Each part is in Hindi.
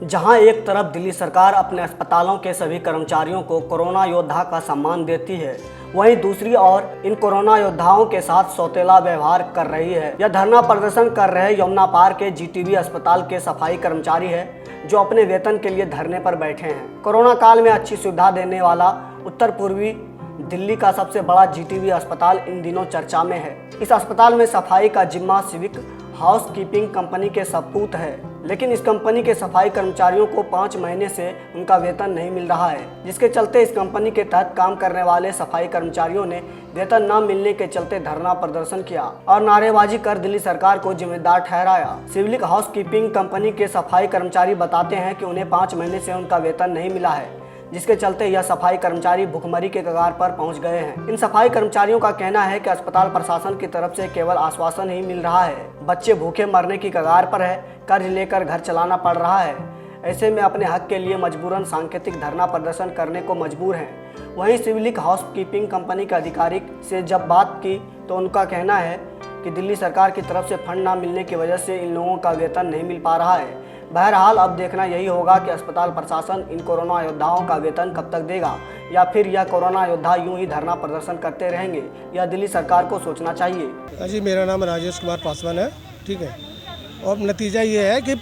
जहां एक तरफ दिल्ली सरकार अपने अस्पतालों के सभी कर्मचारियों को कोरोना योद्धा का सम्मान देती है, वहीं दूसरी ओर इन कोरोना योद्धाओं के साथ सौतेला व्यवहार कर रही है। यह धरना प्रदर्शन कर रहे यमुना पार के जीटीबी अस्पताल के सफाई कर्मचारी है, जो अपने वेतन के लिए धरने पर बैठे हैं। कोरोना काल में अच्छी सुविधा देने वाला उत्तर पूर्वी दिल्ली का सबसे बड़ा जीटीबी अस्पताल इन दिनों चर्चा में है। इस अस्पताल में सफाई का जिम्मा सिविक हाउसकीपिंग कंपनी के सपूत है, लेकिन इस कंपनी के सफाई कर्मचारियों को 5 महीने से उनका वेतन नहीं मिल रहा है, जिसके चलते इस कंपनी के तहत काम करने वाले सफाई कर्मचारियों ने वेतन न मिलने के चलते धरना प्रदर्शन किया और नारेबाजी कर दिल्ली सरकार को जिम्मेदार ठहराया। सिविक हाउसकीपिंग कंपनी के सफाई कर्मचारी बताते हैं कि उन्हें 5 महीने से उनका वेतन नहीं मिला है, जिसके चलते यह सफाई कर्मचारी भुखमरी के कगार पर पहुंच गए हैं। इन सफाई कर्मचारियों का कहना है कि अस्पताल प्रशासन की तरफ से केवल आश्वासन ही मिल रहा है, बच्चे भूखे मरने की कगार पर है, कर्ज लेकर घर चलाना पड़ रहा है। ऐसे में अपने हक के लिए मजबूरन सांकेतिक धरना प्रदर्शन करने को मजबूर हैं। वहीं सिविक हाउसकीपिंग कंपनी के अधिकारी से जब बात की तो उनका कहना है कि दिल्ली सरकार की तरफ से फंड न मिलने की वजह से इन लोगों का वेतन नहीं मिल पा रहा है। बहरहाल अब देखना यही होगा कि अस्पताल प्रशासन इन कोरोना योद्धाओं का वेतन कब तक देगा, या फिर यह कोरोना योद्धा यूं ही धरना प्रदर्शन करते रहेंगे। यह दिल्ली सरकार को सोचना चाहिए। जी, मेरा नाम राजेश कुमार पासवान है, ठीक है। और नतीजा ये है कि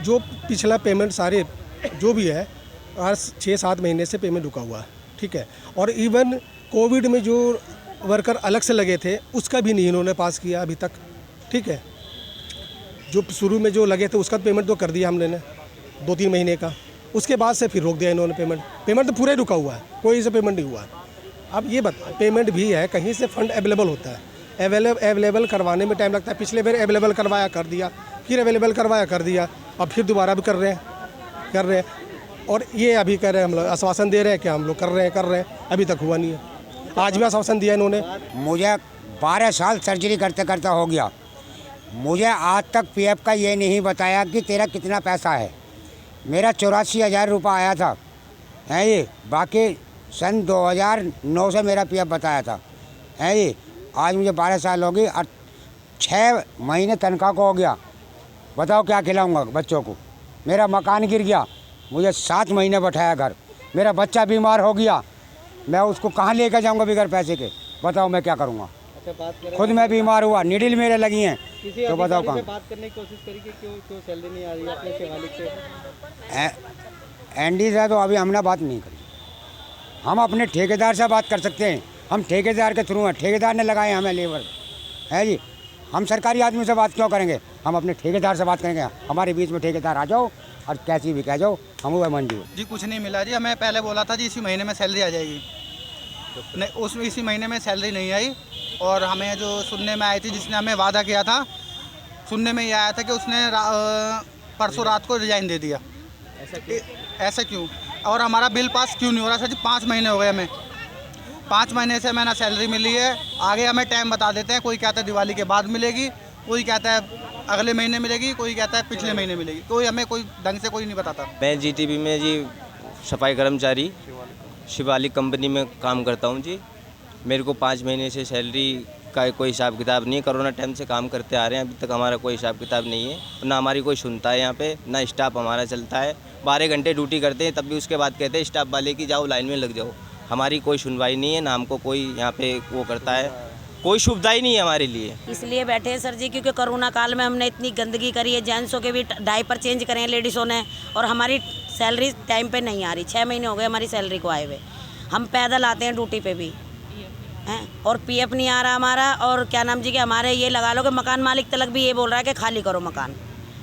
जो पिछला पेमेंट सारे जो भी है आज 6-7 महीने से पेमेंट रुका हुआ है, ठीक है। और इवन कोविड में जो वर्कर अलग से लगे थे उसका भी नहीं इन्होंने पास किया अभी तक, ठीक है। जो शुरू में जो लगे थे उसका पेमेंट तो कर दिया हमने 2-3 महीने का, उसके बाद से फिर रोक दिया इन्होंने पेमेंट तो पूरा ही रुका हुआ है, कोई से पेमेंट नहीं हुआ है। अब ये बता, पेमेंट भी है, कहीं से फंड अवेलेबल होता है, अवेलेबल करवाने में टाइम लगता है। पिछले बार अवेलेबल करवाया कर दिया, फिर अवेलेबल करवाया कर दिया, अब फिर दोबारा भी कर रहे हैं। और ये अभी कह रहे हैं हम लोग आश्वासन दे रहे हैं कि हम लोग कर रहे हैं, अभी तक हुआ नहीं है। आज भी आश्वासन दिया इन्होंने। मुझे 12 साल सर्जरी करते करते हो गया, मुझे आज तक पीएफ का ये नहीं बताया कि तेरा कितना पैसा है। मेरा 84,000 रुपये आया था, है ये, बाकी सन 2009 से मेरा पीएफ बताया था, है ये। आज मुझे 12 साल हो गई और 6 महीने तनख्वाह को हो गया। बताओ क्या खिलाऊंगा बच्चों को। मेरा मकान गिर गया, मुझे 7 महीने बैठाया घर। मेरा बच्चा बीमार हो गया, मैं उसको कहाँ लेकर जाऊंगा बगैर पैसे के। बताओ मैं क्या करूँगा। खुद मैं बीमार हुआ, नीडल मेरे लगी हैं, तो बताओ कहाँ। बात करने की कोशिश करी कि क्यों सैलरी नहीं आ रही है अपने सेवालिक से। एनडी से तो अभी हमने बात नहीं करी। हम अपने ठेकेदार से बात कर सकते हैं, हम ठेकेदार के थ्रू हैं, ठेकेदार ने लगाए हमें लेबर, है जी। हम सरकारी आदमी से बात क्यों करेंगे, हम अपने ठेकेदार से बात करेंगे। हमारे बीच में ठेकेदार आ जाओ और कैसी भी कह जाओ, हम वो मंजूर। जी कुछ नहीं मिला जी, हमें पहले बोला था जी इसी महीने में सैलरी आ जाएगी, नहीं इसी महीने में सैलरी नहीं आई। और हमें जो सुनने में आई थी, जिसने हमें वादा किया था, सुनने में ये आया था कि उसने परसों रात को रिजाइन दे दिया। ऐसा क्यों? और हमारा बिल पास क्यों नहीं हो रहा सर जी? 5 महीने हो गए हमें, 5 महीने से हमें ना सैलरी मिली है। आगे हमें टाइम बता देते हैं, कोई कहता है दिवाली के बाद मिलेगी, कोई कहता है अगले महीने मिलेगी, कोई कहता है पिछले महीने मिलेगी, कोई हमें कोई ढंग से कोई नहीं बताता। मैं जीटीबी में जी सफाई कर्मचारी शिवालिक कंपनी में काम करता हूं जी। मेरे को 5 महीने से सैलरी का कोई हिसाब किताब नहीं है। कोरोना टाइम से काम करते आ रहे हैं, अभी तक हमारा कोई हिसाब किताब नहीं है, ना हमारी कोई सुनता है यहाँ पे, ना स्टाफ हमारा चलता है। 12 घंटे ड्यूटी करते हैं, तब भी उसके बाद कहते हैं स्टाफ वाले की जाओ लाइन में लग जाओ। हमारी कोई सुनवाई नहीं है, ना हमको कोई यहाँ पे वो करता है, कोई सुविधा ही नहीं है हमारे लिए। इसलिए बैठे हैं सर जी, क्योंकि कोरोना काल में हमने इतनी गंदगी करी है, जेंट्सों के भी डायपर चेंज करे हैं लेडीज़ों ने, और हमारी सैलरी टाइम पे नहीं आ रही। 6 महीने हो गए हमारी सैलरी को आए हुए। हम पैदल आते हैं ड्यूटी पे भी हैं, और पीएफ नहीं आ रहा हमारा। और क्या नाम जी के हमारे ये लगा लो कि मकान मालिक तलक भी ये बोल रहा है कि खाली करो मकान।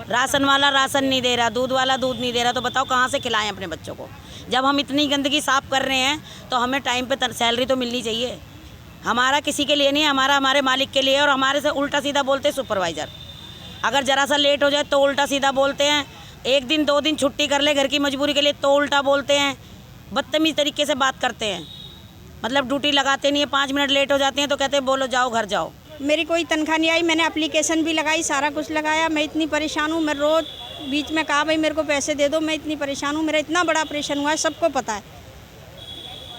राशन वाला राशन नहीं दे रहा, दूध वाला दूध नहीं दे रहा, तो बताओ कहाँ से खिलाएं अपने बच्चों को। जब हम इतनी गंदगी साफ़ कर रहे हैं तो हमें टाइम पे सैलरी तो मिलनी चाहिए। हमारा किसी के लिए नहीं, हमारा हमारे मालिक के लिए है। और हमारे से उल्टा सीधा बोलते हैं सुपरवाइज़र, अगर ज़रा सा लेट हो जाए तो उल्टा सीधा बोलते हैं। 1 दिन 2 दिन छुट्टी कर ले घर की मजबूरी के लिए तो उल्टा बोलते हैं, बदतमीज़ तरीके से बात करते हैं। मतलब ड्यूटी लगाते नहीं है, 5 मिनट लेट हो जाते हैं तो कहते हैं बोलो जाओ घर जाओ। मेरी कोई तनख्वाह नहीं आई, मैंने एप्लीकेशन भी लगाई, सारा कुछ लगाया। मैं इतनी परेशान हूँ, मैं रोज़ बीच में कहा भाई मेरे को पैसे दे दो, मैं इतनी परेशान हूँ। मेरा इतना बड़ा ऑपरेशन हुआ है, सबको पता है।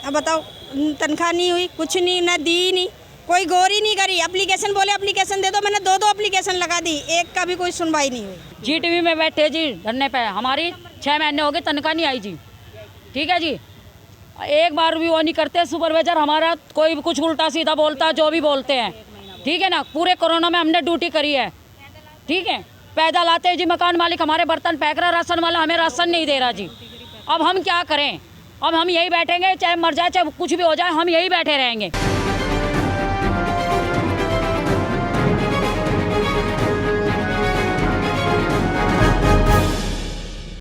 अब बताओ, तनख्वाह नहीं हुई, कुछ नहीं, ना दी नहीं, कोई गौर ही नहीं करी। एप्लीकेशन बोले एप्लीकेशन दे दो, मैंने दो एप्लीकेशन लगा दी, एक का भी कोई सुनवाई नहीं हुई। GTV में बैठे जी धरने पे, हमारी 6 महीने हो गए, तनख्वाह नहीं आई जी। ठीक है जी, एक बार भी वो नहीं करते सुपरवाइजर हमारा, कोई कुछ उल्टा सीधा बोलता, जो भी बोलते हैं। ठीक है ना, पूरे कोरोना में हमने ड्यूटी करी है। ठीक है, पैदल आते जी, मकान मालिक हमारे बर्तन फेंक रहा, राशन वाला हमें राशन नहीं दे रहा जी। अब हम क्या करें? अब हम यही बैठेंगे, चाहे मर जाए चाहे कुछ भी हो जाए, हम यही बैठे रहेंगे।